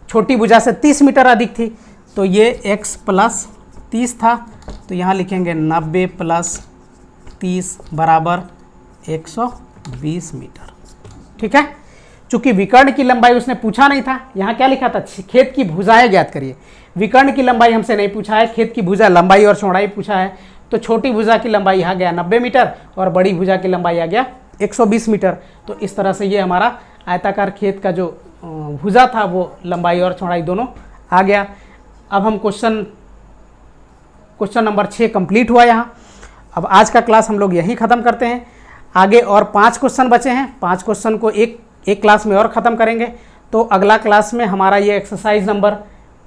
छोटी भुजा से 30 मीटर अधिक थी, तो ये x प्लस 30 था, तो यहाँ लिखेंगे 90 प्लस 30 बराबर 120 मीटर। ठीक है, चूंकि विकर्ण की लंबाई उसने पूछा नहीं था, यहाँ क्या लिखा था, खेत की भुजाएं ज्ञात करिए। विकर्ण की लंबाई हमसे नहीं पूछा है, खेत की भुजा लंबाई और चौड़ाई पूछा है, तो छोटी भुजा की लंबाई यहाँ गया 90 मीटर और बड़ी भुजा की लंबाई आ गया 120 मीटर। तो इस तरह से ये हमारा आयताकार खेत का जो भुजा था वो लंबाई और चौड़ाई दोनों आ गया। अब हम क्वेश्चन नंबर 6 कंप्लीट हुआ यहाँ। अब आज का क्लास हम लोग यहीं ख़त्म करते हैं। आगे और 5 क्वेश्चन बचे हैं, 5 क्वेश्चन को एक क्लास में और ख़त्म करेंगे। तो अगला क्लास में हमारा ये एक्सरसाइज नंबर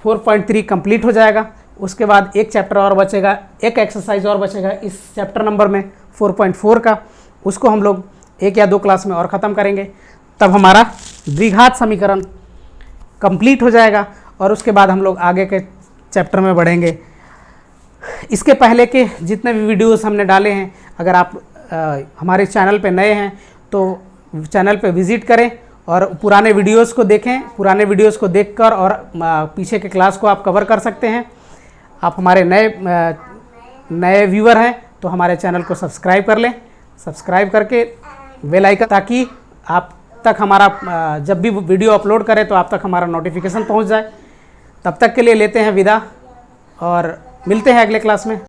4.3 कंप्लीट हो जाएगा। उसके बाद एक चैप्टर और बचेगा, एक एक्सरसाइज और बचेगा इस चैप्टर नंबर में 4.4 का, उसको हम लोग 1 या 2 क्लास में और ख़त्म करेंगे। तब हमारा द्विघात समीकरण कंप्लीट हो जाएगा और उसके बाद हम लोग आगे के चैप्टर में बढ़ेंगे। इसके पहले के जितने भी वीडियोस हमने डाले हैं, अगर आप हमारे चैनल पे नए हैं तो चैनल पे विज़िट करें और पुराने वीडियोस को देखें। पुराने वीडियोस को देखकर और पीछे के क्लास को आप कवर कर सकते हैं। आप हमारे नए व्यूअर हैं तो हमारे चैनल को सब्सक्राइब कर लें, सब्सक्राइब करके बेल आइकन, ताकि आप तक हमारा जब भी वीडियो अपलोड करें तो आप तक हमारा नोटिफिकेशन पहुंच जाए। तब तक के लिए लेते हैं विदा और मिलते हैं अगले क्लास में।